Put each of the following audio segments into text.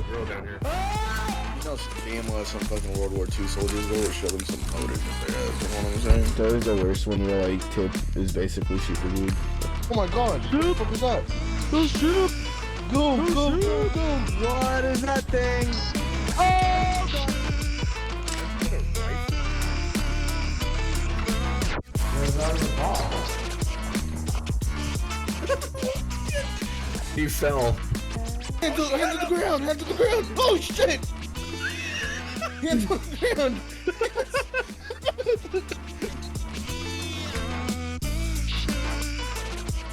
girl down here. You know, damn well some fucking World War II soldiers go or show them some powder in their ass. You know what I'm saying? That was the worst when your like tip is basically superfood. Oh my god, what the fuck is that? Oh shit! Go. What is that thing? Oh god! He fell. Hand to the ground! Oh shit! Hand to the ground!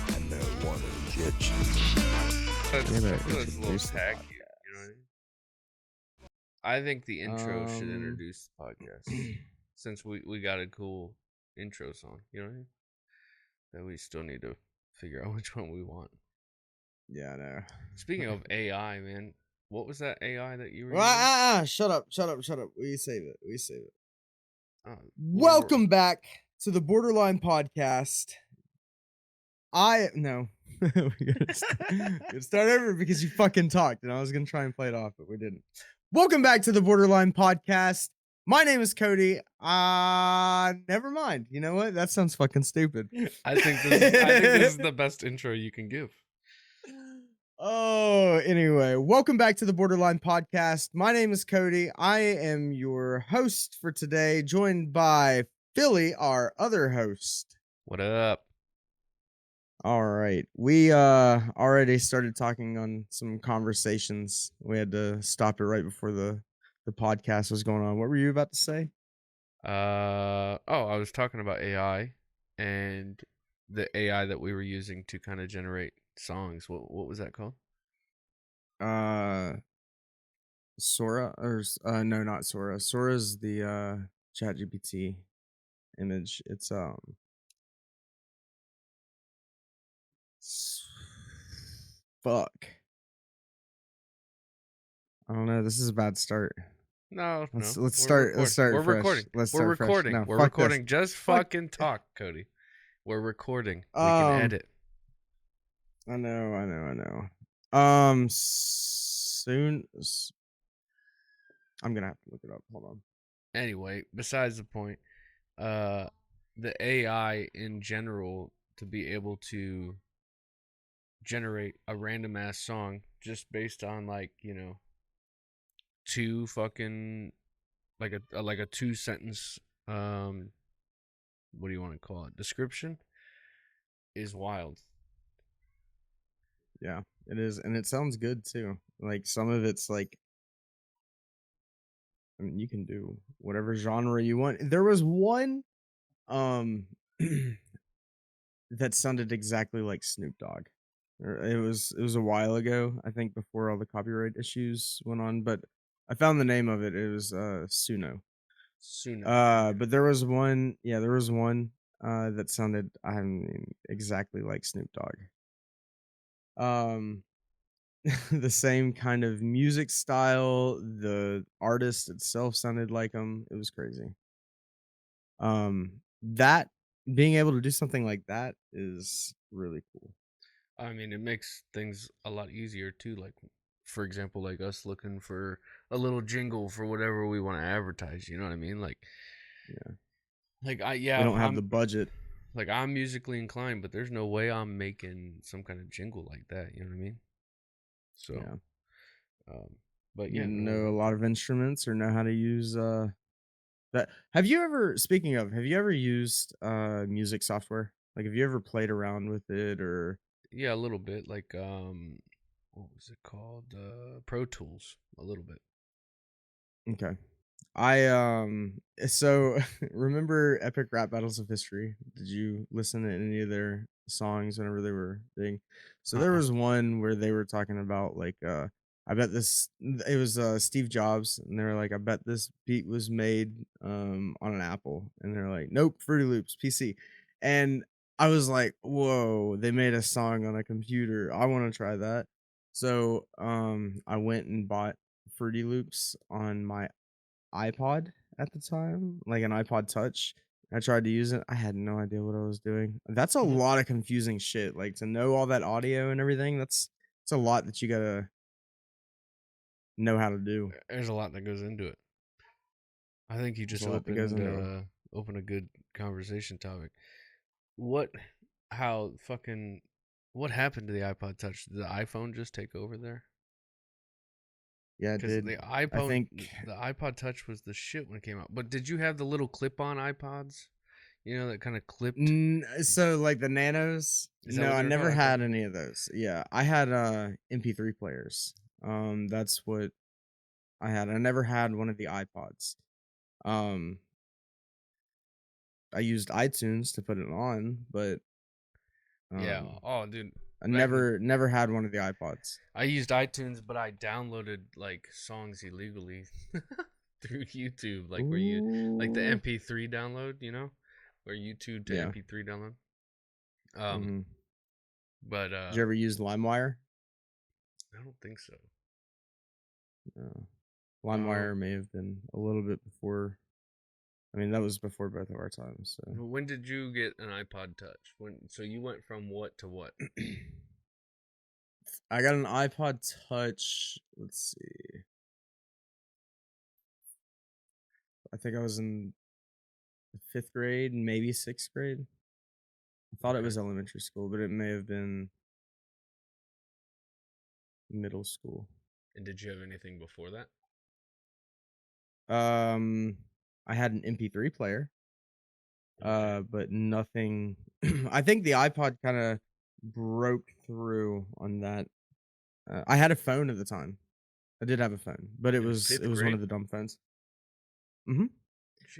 I know one of the That's Yeah, a little introduce the tacky. You know what I mean? I think the intro should introduce the podcast. Since we got a cool intro song, you know what I mean? That we still need to figure out which one we want. Yeah, I know. Speaking of AI, man, what was that AI that you were Shut up. We save it. Oh, Welcome back to the Borderline Podcast. No. We gotta start over because you fucking talked and I was gonna try and play it off, but we didn't. Welcome back to the Borderline Podcast. My name is Cody. Never mind. You know what? That sounds fucking stupid. I think this is the best intro you can give. Oh, anyway, welcome back to the Borderline Podcast. My name is Cody. I am your host for today, joined by Philly, our other host. What up? All right. We already started talking on some conversations. We had to stop it right before the podcast was going on. What were you about to say? I was talking about AI and the AI that we were using to kind of generate songs. What was that called? Sora or no, not Sora. Sora's the ChatGPT image. It's fuck. I don't know. This is a bad start. No, Let's we're start. recording. Let's start. We're fresh. recording. Let's We're start fresh. recording. No, We're fuck this. recording. Just Fuck. fucking talk, Cody. We're recording. We can edit. I know. Soon. I'm gonna have to look it up. Hold on. Anyway, besides the point, the AI in general to be able to generate a random ass song just based on two fucking like a 2 sentence what do you want to call it, description is wild. Yeah, it is, and it sounds good too. Like some of it's like, I mean, you can do whatever genre you want. There was one that sounded exactly like Snoop Dogg. It was a while ago, I think, before all the copyright issues went on, but I found the name of it. It was Suno. But there was one that sounded, I mean, exactly like Snoop Dogg. The same kind of music style, the artist itself sounded like him. It was crazy. That being able to do something like that is really cool. I mean, it makes things a lot easier too. Like, for example, like us looking for a little jingle for whatever we want to advertise. You know what I mean? Like, Yeah. like We don't have the budget. Like, I'm musically inclined, but there's no way I'm making some kind of jingle like that. You know what I mean? So, Yeah. but You yeah, know a lot of instruments or know how to use that. Have you ever used music software? Like, have you ever played around with it or? yeah, a little bit. Like, what was it called? Pro Tools, a little bit. Okay. I so remember Epic Rap Battles of History? Did you listen to any of their songs whenever they were big? So there was one where they were talking about like I bet this, it was Steve Jobs, and they were like, I bet this beat was made on an Apple, and they're like, nope, Fruity Loops PC. And I was like, whoa, they made a song on a computer. I want to try that. So I went and bought Fruity Loops on my iPod at the time, like an iPod Touch. I tried to use it. I had no idea what I was doing. That's a lot of confusing shit. Like, to know all that audio and everything, it's a lot that you gotta know how to do. There's a lot that goes into it. I think you There's just a lot that goes into it. open a good conversation topic. What what happened to the iPod Touch? Did the iPhone just take over there? Yeah, it Because did. the I think iPod Touch was the shit when it came out. But did you have the little clip-on iPods? You know, that kind of clipped. so like the Nanos. Is that No, what I they were never called? had any of those. Yeah, I had MP3 players. That's what I had. I never had one of the iPods. Um, I used iTunes to put it on, but Yeah. Oh, dude. I Back in the, never had one of the iPods. I used iTunes, but I downloaded like songs illegally through YouTube, like where you like the Ooh. MP3 download, you know, where YouTube to Yeah. MP3 download. Mm-hmm. But Did you ever use LimeWire? I don't think so. No. LimeWire may have been a little bit before. I mean, that was before both of our times. So When did you get an iPod Touch? So you went from what to what? I got an iPod Touch. Let's see. I think I was in 5th grade, maybe 6th grade. I thought it was elementary school, but it may have been middle school. And did you have anything before that? I had an MP3 player, but nothing. I think the iPod kind of broke through on that. I had a phone at the time. I did have a phone, but it In was fifth one grade? of the dumb phones. Mm-hmm.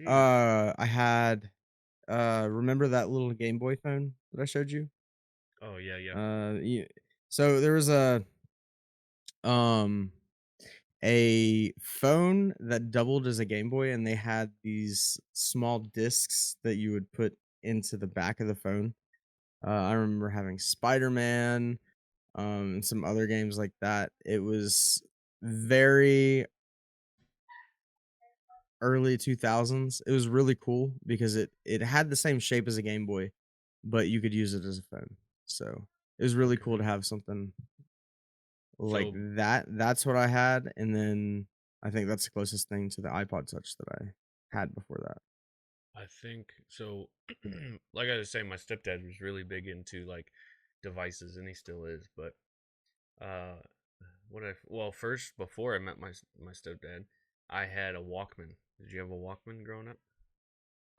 Jeez. I had remember that little Game Boy phone that I showed you? Oh yeah. Yeah. So there was um a phone that doubled as a Game Boy, and they had these small discs that you would put into the back of the phone. I remember having Spider-Man, and some other games like that. It was very early 2000s. It was really cool because it had the same shape as a Game Boy, but you could use it as a phone. So it was really cool to have something like So that. That's what I had, and then I think that's the closest thing to the iPod Touch that I had before that. I think so. Like I was saying, my stepdad was really big into like devices, and he still is. But uh, first before I met my stepdad, I had a Walkman. Did you have a Walkman growing up?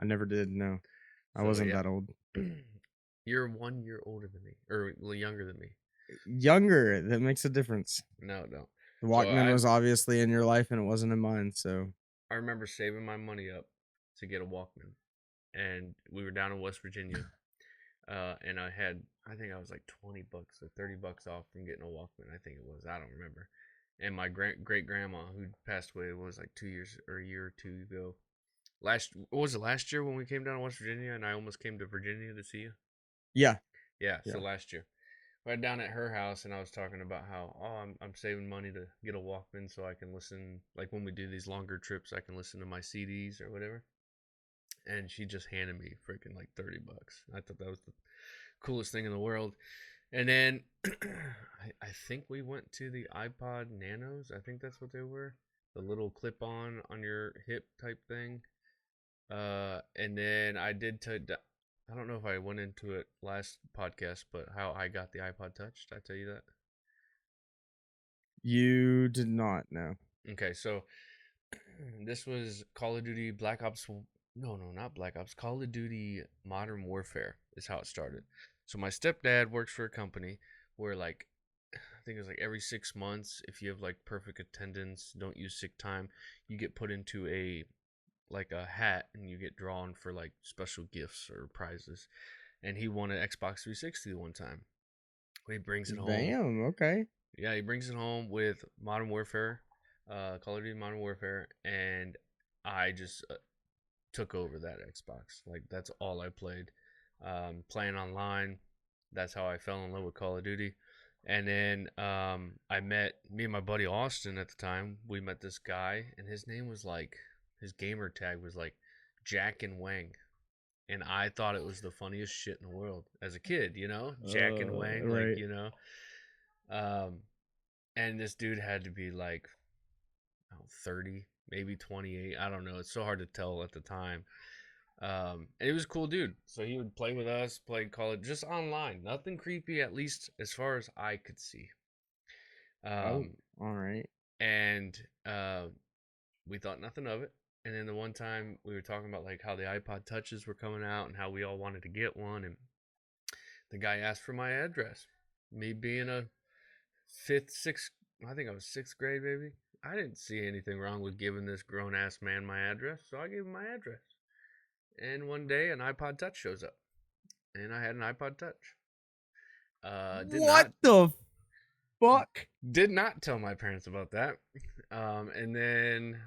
I never did. No, I So wasn't yeah, that old. you're 1 year older than me, or younger than me. Younger, that makes a difference. No. The So Walkman was obviously in your life, and it wasn't in mine. So I remember saving my money up to get a Walkman, and we were down in West Virginia. And I think I was like $20 or $30 off from getting a Walkman. I think it was. I don't remember. And my great grandma, who passed away, was like 2 years or a year or two ago. Was it last year when we came down to West Virginia, and I almost came to Virginia to see you? yeah, Yeah. yeah. So last year, we were down at her house, and I was talking about how I'm saving money to get a Walkman so I can listen, like when we do these longer trips, I can listen to my CDs or whatever. And she just handed me freaking like $30. I thought that was the coolest thing in the world. And then I think we went to the iPod Nanos. I think that's what they were. The little clip on your hip type thing. And then I don't know if I went into it last podcast, but how I got the iPod Touch. Did I tell you that? You did not know. Okay, so this was Call of Duty Black Ops. No, not Black Ops. Call of Duty Modern Warfare is how it started. So my stepdad works for a company where like I think it's like every 6 months, if you have like perfect attendance, don't use sick time, you get put into a hat and you get drawn for like special gifts or prizes. And he won an Xbox 360 one time. He brings it home. Damn. Okay. Yeah, he brings it home with Modern Warfare, Call of Duty Modern Warfare, and I just took over that Xbox. Like that's all I played. Playing online, that's how I fell in love with Call of Duty. And then I met me and my buddy Austin at the time. We met this guy, and his name was like his gamer tag was like Jack and Wang, and I thought it was the funniest shit in the world as a kid. You know, Jack and Wang, like right. you know. Um, and this dude had to be like 30, maybe 28. I don't know. It's so hard to tell at the time. And he was a cool dude. So he would play with us, play Call of just online. Nothing creepy, at least as far as I could see. Oh, all right. And we thought nothing of it. And then the one time we were talking about like how the iPod touches were coming out and how we all wanted to get one, and the guy asked for my address. Me being a I think I was 6th grade, maybe. I didn't see anything wrong with giving this grown ass man my address, so I gave him my address. And one day an iPod Touch shows up, and I had an iPod Touch. What the fuck? Did not tell my parents about that. And then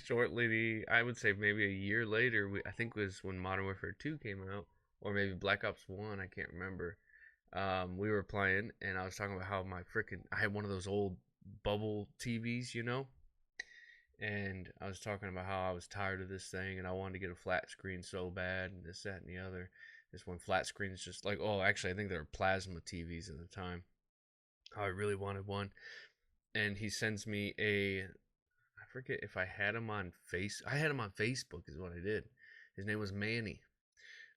shortly, I would say maybe a year later, I think it was when Modern Warfare 2 came out, or maybe Black Ops 1, I can't remember. We were playing, and I was talking about how I had one of those old bubble TVs, you know? And I was talking about how I was tired of this thing, and I wanted to get a flat screen so bad, and this, that, and the other. This one flat screen is just like, oh, actually, I think they were plasma TVs at the time. I really wanted one. And he sends me I forget if I had him on I had him on Facebook is what I did. His name was Manny.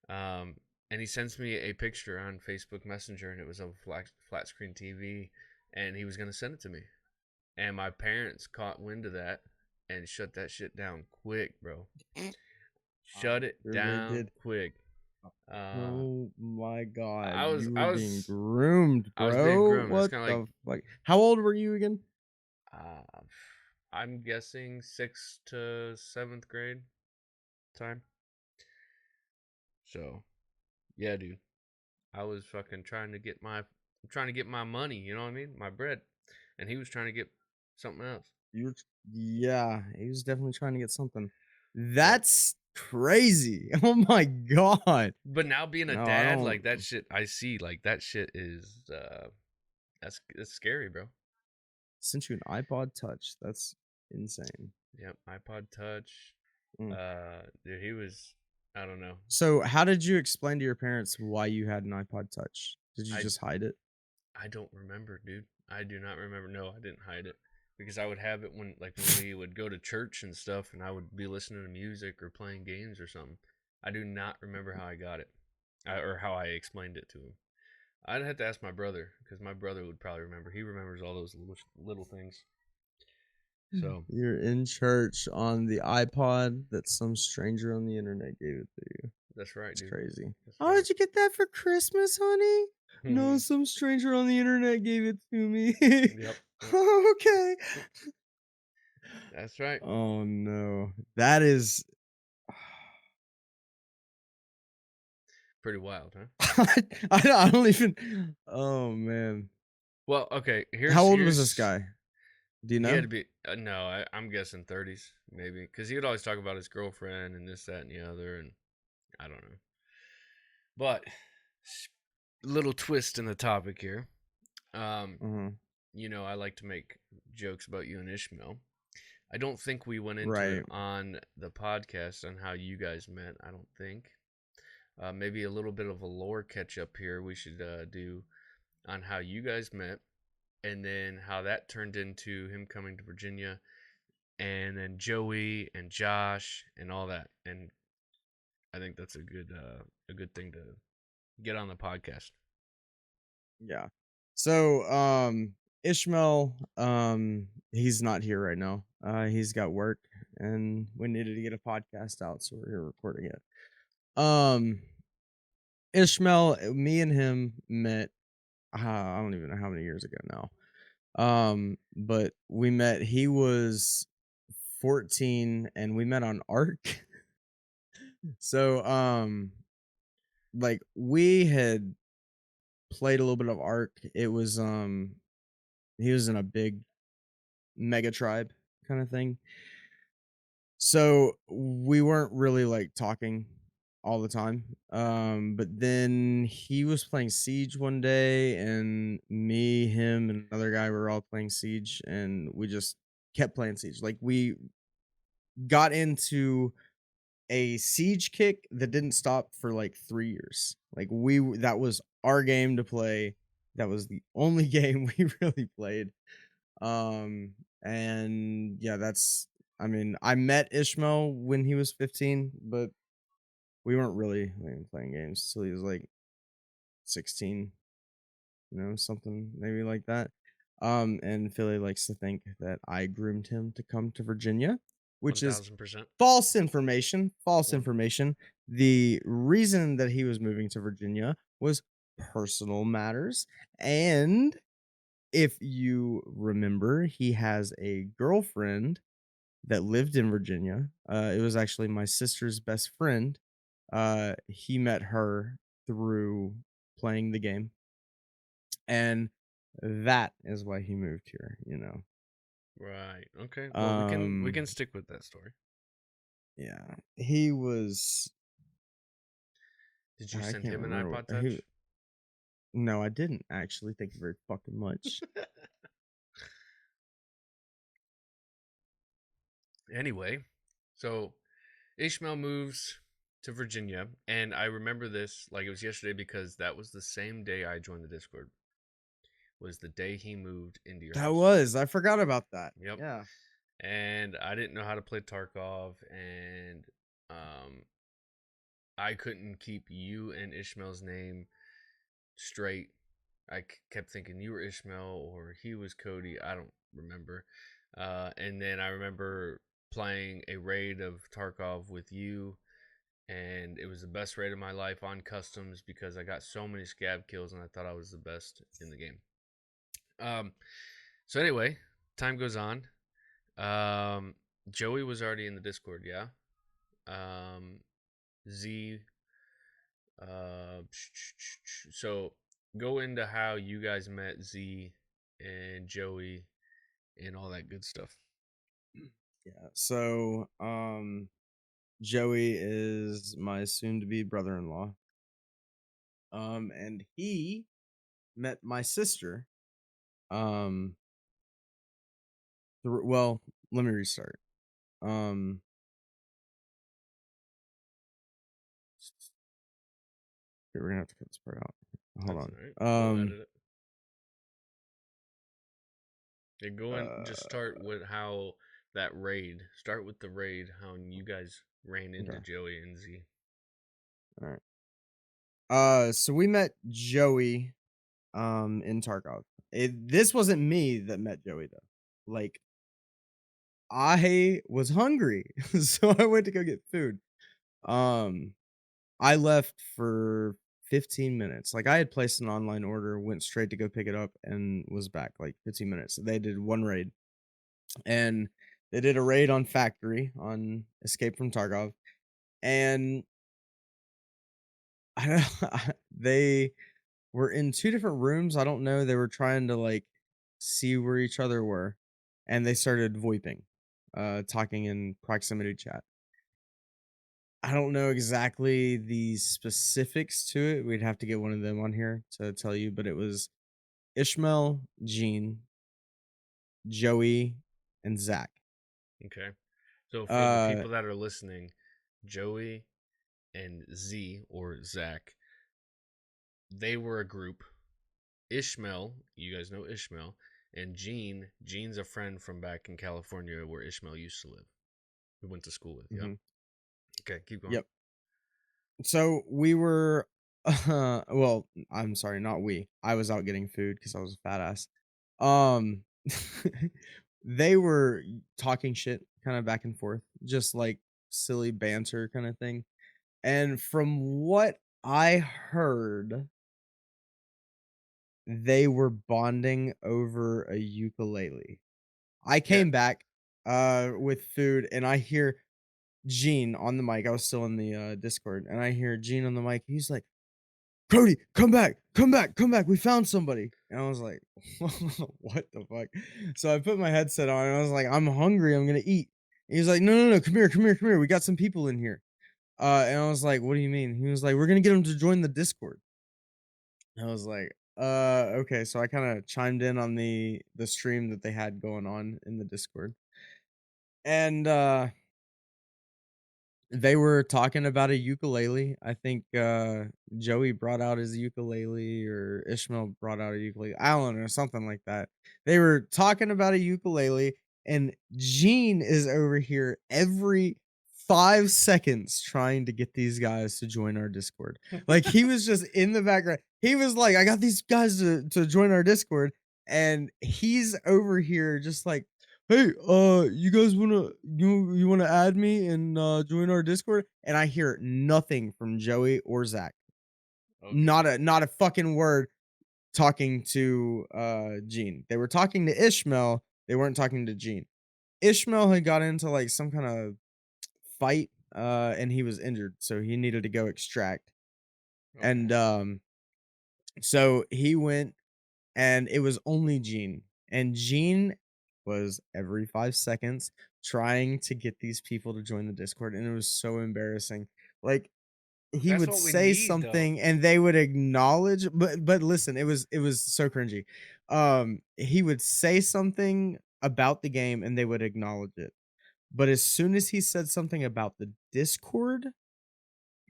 And he sends me a picture on Facebook Messenger, and it was of a flat screen TV, and he was going to send it to me. And my parents caught wind of that and shut that shit down quick, bro. Shut it down quick. Oh my god! I was being groomed, bro. I was being groomed. What the fuck? How old were you again? I'm guessing 6th to 7th grade time. So, yeah, dude. I was fucking trying to get my money. You know what I mean? My bread, and he was trying to get something else. Yeah, he was definitely trying to get something. That's crazy. Oh my god. But now being a dad, like that shit, I see like that shit is that's scary, bro. Sent you an iPod Touch. That's insane. Yep, iPod Touch. Dude, he was, I don't know. So how did you explain to your parents why you had an iPod Touch? Did you just hide it? I don't remember, dude. I do not remember. No, I didn't hide it. Because I would have it when we would go to church and stuff, and I would be listening to music or playing games or something. I do not remember how I got it, or how I explained it to him. I'd have to ask my brother, because my brother would probably remember. He remembers all those little things. So you're in church on the iPod that some stranger on the internet gave it to you. That's right, dude. It's crazy. Oh, did you get that for Christmas, honey? No, some stranger on the internet gave it to me. Yep. Oh, okay. That's right. Oh no, that is pretty wild, huh? I don't even. Oh man. Well, okay. How old was this guy? Do you know? He had to be no. I'm guessing 30s, maybe, because he would always talk about his girlfriend and this, that, and the other, and I don't know. But little twist in the topic here. You know, I like to make jokes about you and Ishmael. I don't think we went into it on the podcast on how you guys met. I don't think. Maybe a little bit of a lore catch up here we should do on how you guys met, and then how that turned into him coming to Virginia, and then Joey and Josh and all that. And I think that's a good thing to get on the podcast. Yeah. So Ishmael, he's not here right now. He's got work, and we needed to get a podcast out, so we're here recording it. Ishmael, me and him met I don't even know how many years ago now. But we met, he was 14 and we met on ARC. So like we had played a little bit of ARC. It was he was in a big mega tribe kind of thing. So we weren't really like talking all the time. But then he was playing Siege one day, and me, him, and another guy were all playing Siege, and we just kept playing Siege. Like we got into a Siege kick that didn't stop for like 3 years. Like that was our game to play. That was the only game we really played. And yeah, I mean, I met Ishmael when he was 15, but we weren't really playing games till he was like 16, something maybe like that. And Philly likes to think that I groomed him to come to Virginia, which is 1000%. false information. False One. information. The reason that he was moving to Virginia was personal matters. And if you remember, he has a girlfriend that lived in Virginia. It was actually my sister's best friend. He met her through playing the game, and that is why he moved here. Right. Okay. Well, we can Um, stick with that story. yeah, he was. Did you I send can't him an remember. iPod Touch? No, I didn't actually. Thank you very fucking much. Anyway, so Ishmael moves to Virginia, and I remember this like it was yesterday because that was the same day I joined the Discord. Was the day he moved into your house. I forgot about that. Yep. Yeah. And I didn't know how to play Tarkov, and um, I couldn't keep you and Ishmael's name straight. I kept thinking you were Ishmael or he was Cody. I don't remember. And then I remember playing a raid of Tarkov with you, and it was the best raid of my life on customs because I got so many scab kills and I thought I was the best in the game. So anyway, time goes on. Joey was already in the Discord, yeah. Z. So go into how you guys met Z and Joey and all that good stuff. Yeah. So, Joey is my soon-to-be brother-in-law. And he met my sister. Well, let me restart. We're gonna have to cut this part out. Hold That's on. all right. We'll edit it. Yeah, go and just start with how that raid. Start with the raid. How you guys ran into Joey and Z. All right. So we met Joey, in Tarkov. This wasn't me that met Joey though. Like, I was hungry, so I went to go get food. I left for 15 minutes. Like, I had placed an online order, went straight to go pick it up, and was back like 15 minutes. They did one raid, and they did a raid on Factory on Escape from Tarkov, and I don't, they were in two different rooms. I don't know. They were trying to like see where each other were, and they started VoIPing, talking in proximity chat. I don't know exactly the specifics to it. We'd have to get one of them on here to tell you, but it was Ishmael, Gene, Joey, and Zach. Okay. So for the people that are listening, Joey and Z or Zach, they were a group. Ishmael, you guys know Ishmael, and Gene's a friend from back in California where Ishmael used to live. We went to school with. Yep. Mm-hmm. Okay, keep going. Yep. So we were, well, I'm sorry, not we. I was out getting food because I was a fat ass. Um, they were talking shit kind of back and forth, just like silly banter kind of thing. And from what I heard, they were bonding over a ukulele. I came back with food and I hear Gene on the mic. I was still in the Discord, and I hear Gene on the mic. He's like, "Cody, come back, come back, come back. We found somebody." And I was like, "What the fuck?" So I put my headset on and I was like, "I'm hungry. I'm gonna eat." And he's like, "No, come here, come here, come here. We got some people in here." And I was like, "What do you mean?" He was like, "We're gonna get them to join the Discord." I was like, okay." So I kind of chimed in on the stream that they had going on in the Discord, and they were talking about a ukulele. I think Joey brought out his ukulele or Ishmael brought out a ukulele. I don't know, something like that. They were talking about a ukulele, And Gene is over here every 5 seconds trying to get these guys to join our Discord. Like, he was just in the background. He was like, I got these guys to join our Discord. And he's over here just like, hey, you guys you wanna add me and join our Discord? And I hear nothing from Joey or Zach. Okay. Not a fucking word talking to Gene. They were talking to Ishmael, they weren't talking to Gene. Ishmael had got into like some kind of fight and he was injured, so he needed to go extract. Okay. And so he went and it was only Gene. And Gene was every 5 seconds trying to get these people to join the Discord, and it was so embarrassing. Like, he That's would what we say need, something though. and they would acknowledge, but listen, it was so cringy. He would say something about the game and they would acknowledge it. But as soon as he said something about the Discord,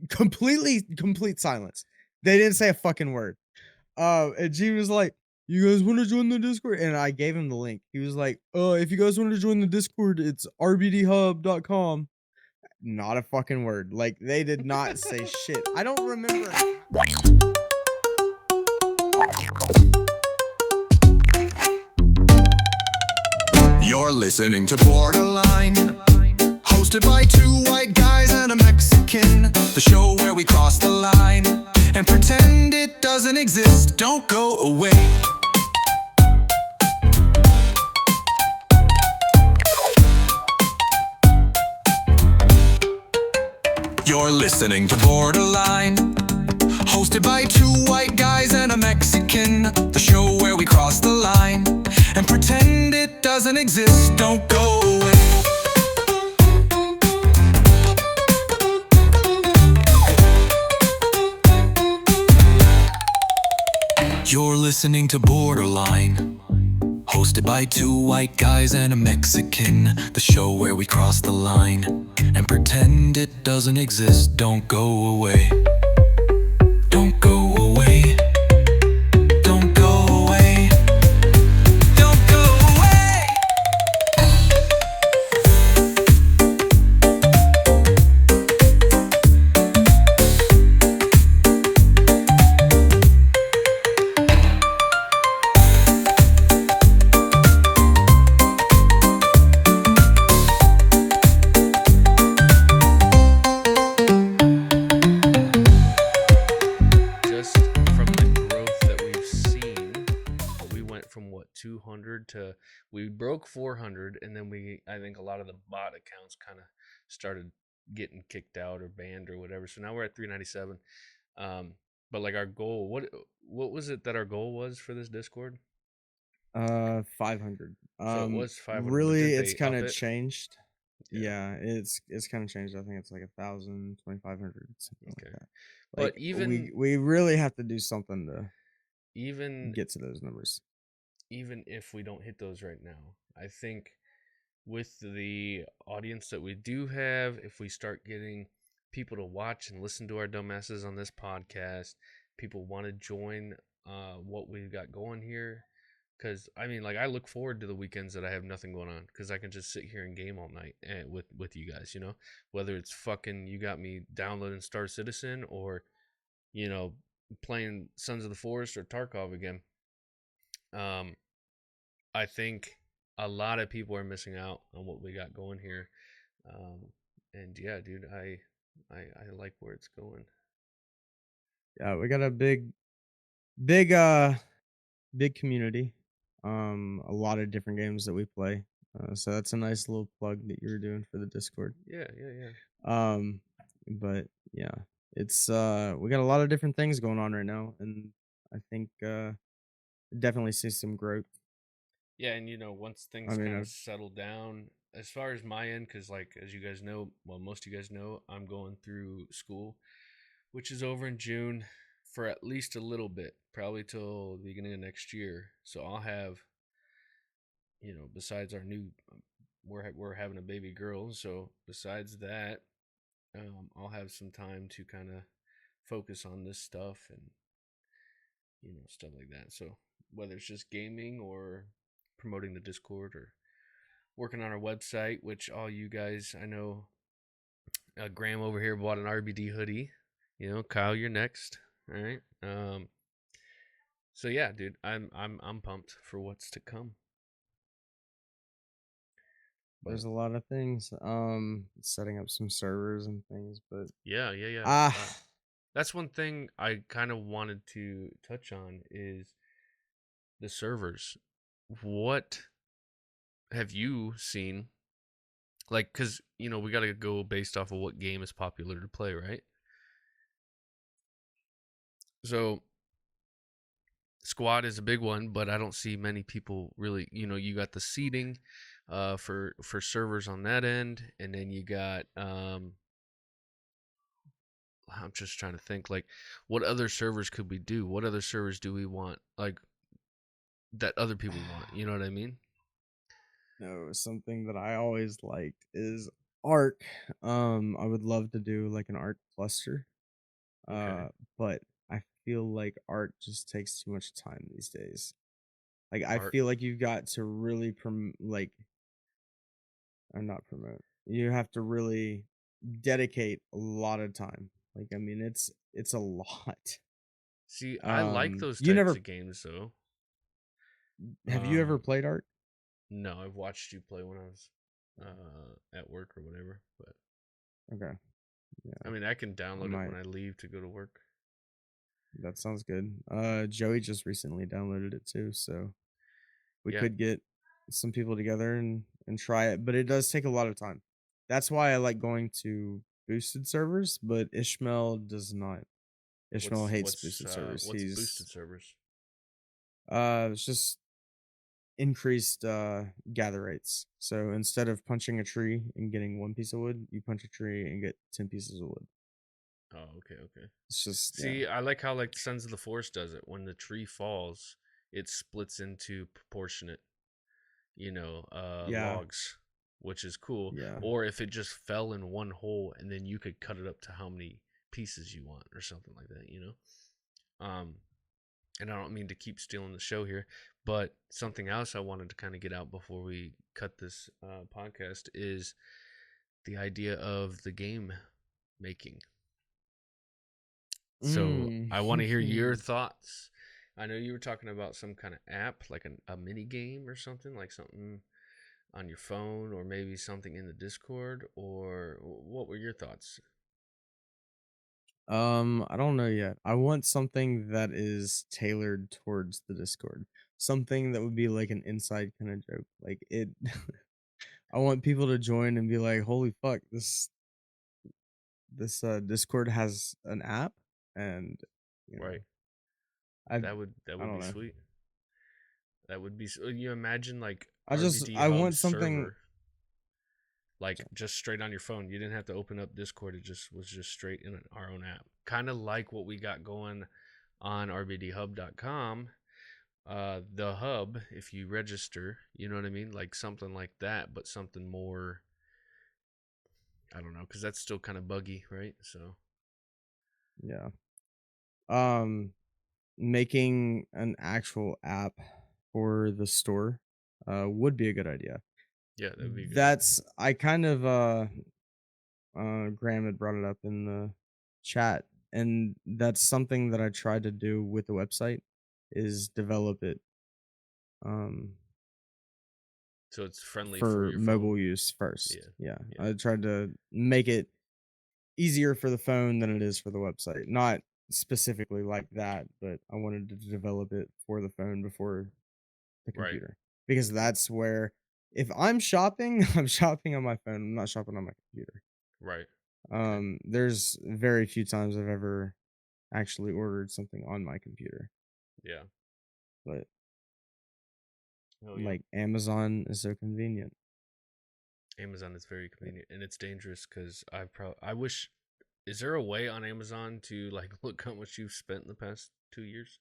complete silence. They didn't say a fucking word. And Gene was like, "You guys want to join the Discord?" And I gave him the link. He was like, if you guys want to join the Discord, it's rbdhub.com." Not a fucking word. Like, they did not say shit. I don't remember. You're listening to Borderline, hosted by two white guys and a Mexican. The show where we cross the line and pretend it doesn't exist. Don't go away. You're listening to Borderline, hosted by two white guys and a Mexican. The show where we cross the line and pretend it doesn't exist. Don't go away. You're listening to Borderline, hosted by two white guys and a Mexican. The show where we cross the line and pretend it doesn't exist. Don't go away. Don't go away. Don't go away. Don't go away. Just from the growth that we've seen, we went from what 200 to we broke 400, and then I think a lot of the bot accounts kind of started getting kicked out or banned or whatever. So now we're at 397. But like our goal, what was it that our goal was for this Discord? 500. So it was 500. But Really, did it's they kind up of it? changed. Yeah, it's kind of changed. I think it's like 1,000, 2,500, something Okay. like that. But Like, even we really have to do something to even get to those numbers. even if we don't hit those right now, I think with the audience that we do have, if we start getting people to watch and listen to our dumbasses on this podcast, people want to join what we've got going here. Because I mean, like, I look forward to the weekends that I have nothing going on because I can just sit here and game all night with you guys. You know, whether it's fucking you got me downloading Star Citizen or playing Sons of the Forest or Tarkov again. I think a lot of people are missing out on what we got going here. And yeah, dude, I like where it's going. Yeah, we got a big community. A lot of different games that we play. So that's a nice little plug that you're doing for the Discord. Yeah. But yeah, it's we got a lot of different things going on right now, and I think definitely see some growth. Yeah, and once things I mean, kind of settle down, as far as my end, because like as you guys know, well, most of you guys know, I'm going through school, which is over in June for at least a little bit, probably till the beginning of next year. So I'll have, besides our new, we're having a baby girl, so besides that, I'll have some time to kind of focus on this stuff and stuff like that. So whether it's just gaming or promoting the Discord or working on our website, which all you guys, I know, Graham over here bought an RBD hoodie. You know, Kyle, you're next. All right. So yeah, dude, I'm pumped for what's to come. There's a lot of things. Setting up some servers and things, but Yeah. That's one thing I kind of wanted to touch on is the servers. What have you seen? Like, because, we got to go based off of what game is popular to play, right? So, squad is a big one, but I don't see many people really, you got the seating for servers on that end, and then you got I'm just trying to think, like, what other servers could we do? What other servers do we want, like, that other people want? You know what I mean? no, something that I always liked is Arc. I would love to do like an Arc cluster. Okay. But I feel like Arc just takes too much time these days. Like I Art. feel like you've got to really or not promote. You have to really dedicate a lot of time. Like I mean, it's a lot. See, I like those You types never of games though. have you ever Um, played Arc? no, I've watched you play when I was at work or whatever, but Okay, I yeah, mean, I can I download it when might. I leave to go to work. That sounds good. Joey just recently downloaded it too, so we Yeah. could get some people together and try it, but it does take a lot of time. That's why I like going to boosted servers, but Ishmael does not. Ishmael What's hates what's boosted uh servers. what's boosted servers? It's just increased gather rates. So instead of punching a tree and getting one piece of wood, you punch a tree and get 10 pieces of wood. Oh, okay. It's just yeah. See, I like how like Sons of the Forest does it. When the tree falls, it splits into proportionate, Yeah. logs, which is cool. Yeah. Or if it just fell in one hole and then you could cut it up to how many pieces you want or something like that. And I don't mean to keep stealing the show here, but something else I wanted to kind of get out before we cut this podcast is the idea of the game making. So I want to hear your Mm. thoughts. I know you were talking about some kind of app, like a mini game or something, like something on your phone, or maybe something in the Discord. Or what were your thoughts? I don't know yet. I want something that is tailored towards the Discord. Something that would be like an inside kind of joke. Like it I want people to join and be like, "Holy fuck, this Discord has an app." And you know, Right. I That I would don't be know. sweet. That would be. You imagine like I RBD I Hub want something. server, like just straight on your phone. You didn't have to open up Discord. It just was just straight in our own app. Kind of like what we got going on rbdhub.com. The hub, if you register, you know what I mean? Like something like that, but something more, I don't know, because that's still kind of buggy, right? So, Yeah. Um Making an actual app for the store would be a good idea. yeah, that would be a good idea. That's I kind of Graham had brought it up in the chat, and that's something that I tried to do with the website is develop it um So it's friendly for for your phone. mobile use first. Yeah, Yeah. yeah, I tried to make it easier for the phone than it is for the website. Not specifically like that, but I wanted to develop it for the phone before the right, computer. Because that's where if I'm shopping, I'm shopping on my phone. I'm not shopping on my computer. right. Okay, There's very few times I've ever actually ordered something on my computer. yeah. But Oh, yeah. like Amazon is so convenient. Amazon is very convenient and it's dangerous because I wish. Is there a way on Amazon to like look how much you've spent in the past 2 years?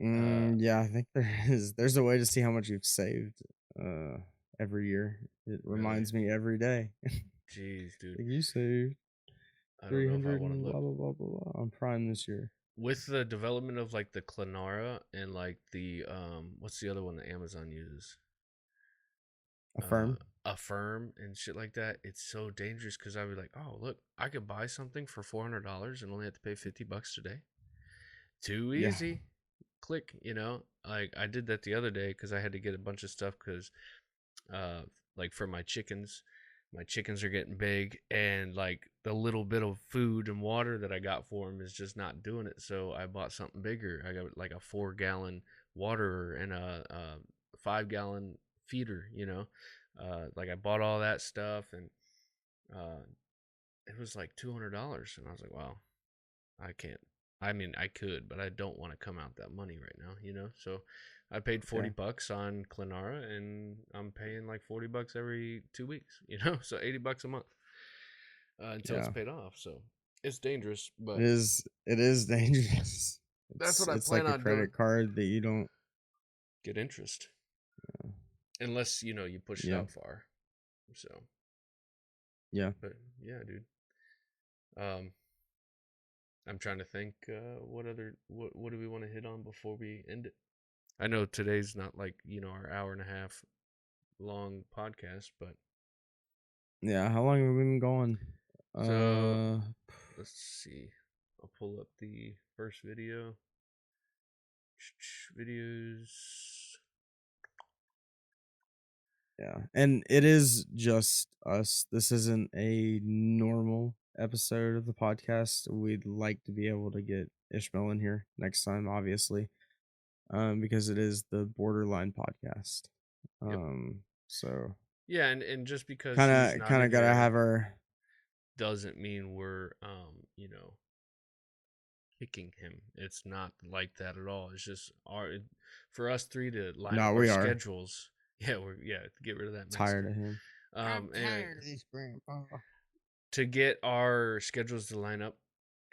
Uh, Yeah, I think there is. There's a way to see how much you've saved uh every year. It really? reminds me every day. Jeez, dude. Like you saved I don't know if I 300 want to and look. blah blah blah blah blah on Prime this year. With the development of like the Clenara and like the what's the other one that Amazon uses? Affirm and shit like that. It's so dangerous because I'd be like, oh look, I could buy something for $400 and only have to pay $50 today. Too easy. Click, like I did that the other day because I had to get a bunch of stuff because like for my chickens are getting big, and like the little bit of food and water that I got for them is just not doing it. So I bought something bigger. I got like a 4-gallon waterer and a 5-gallon feeder, like I bought all that stuff, and it was like $200, and I was like, wow, I can't. I mean, I could, but I don't want to come out that money right now, So I paid $40 on Clenara, and I'm paying like $40 every 2 weeks, So $80 a month until it's paid off. So it's dangerous, but it is dangerous. That's what I It's plan like a on credit doing. card that you don't Get interest, unless you push it out far. So but yeah, dude. I'm trying to think. What do we want to hit on before we end it? I know today's not like our hour and a half long podcast, but how long have we been going? So let's see. I'll pull up the first video. Videos. Yeah, and it is just us. This isn't a normal episode of the podcast. We'd like to be able to get Ishmael in here next time, obviously, because it is the Borderline podcast. So yeah, and just because kind he's of gotta there have our doesn't mean we're picking him. It's not like that at all. It's just for us three to line up our schedules. Yeah, get rid of that. Tired of him. I'm tired of this grandpa. To get our schedules to line up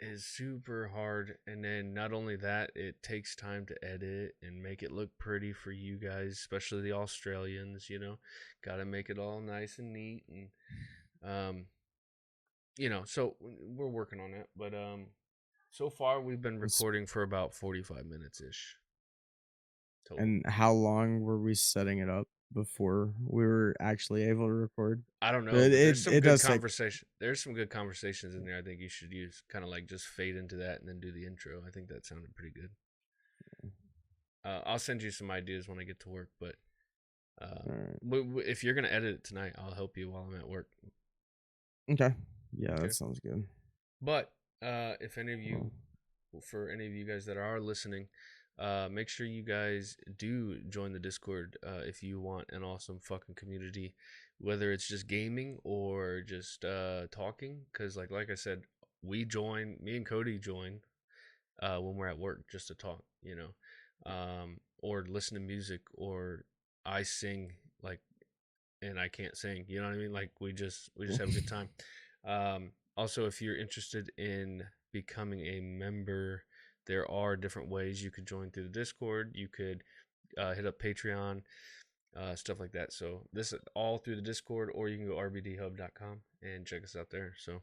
is super hard, and then not only that, it takes time to edit and make it look pretty for you guys, especially the Australians. Got to make it all nice and neat, and so we're working on it. But so far we've been recording for about 45 minutes ish. And how long were we setting it up before we were actually able to record? I don't know. There's some good conversation. There's some good conversations in there. I think you should use kind of like just fade into that and then do the intro. I think that sounded pretty good. I'll send you some ideas when I get to work, but if you're gonna edit it tonight, I'll help you while I'm at work. Okay. Yeah, that sounds good. But if any of you, for any of you guys that are listening, make sure you guys do join the Discord if you want an awesome fucking community, whether it's just gaming or just talking. Because like I said, me and Cody join when we're at work just to talk, or listen to music, or I sing and I can't sing, you know what I mean? Like we just have a good time. Also, if you're interested in becoming a member, there are different ways you could join through the Discord. You could hit up Patreon, stuff like that. So this is all through the Discord, or you can go rbdhub.com and check us out there. So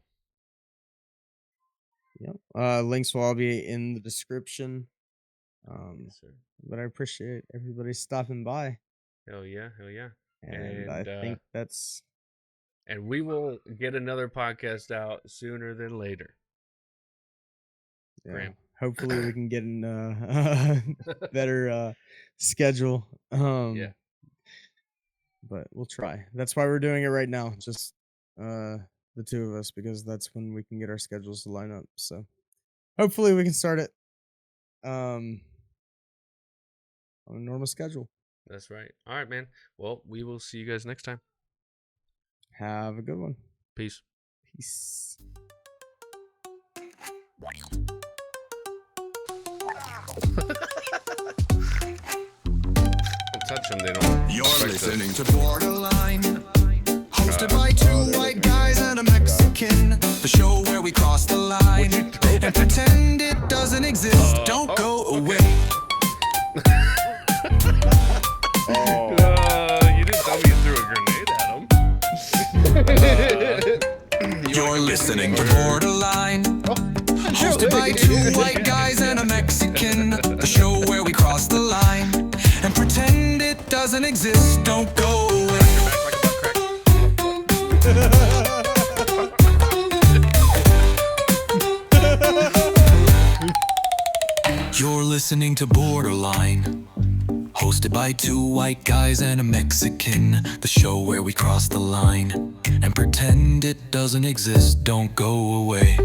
links will all be in the description. yes, sir. But I appreciate everybody stopping by. Hell yeah. And I think that's... And we will get another podcast out sooner than later. Yeah. Hopefully we can get in a better schedule. But we'll try. That's why we're doing it right now. Just the two of us, because that's when we can get our schedules to line up. So hopefully we can start it on a normal schedule. That's right. All right, man. Well, we will see you guys next time. Have a good one. Peace. Touch them, they don't. You're listening to Borderline, hosted by two white guys and a Mexican. The show where we cross the line and pretend it doesn't exist. Don't go away. You didn't tell me you threw a grenade at him. You're listening to Borderline, hosted by two white guys and a Mexican. The show where we cross the line and pretend it doesn't exist. Don't go away. listening to Borderline, hosted by two white guys and a Mexican. The show where we cross the line and pretend it doesn't exist. Don't go away.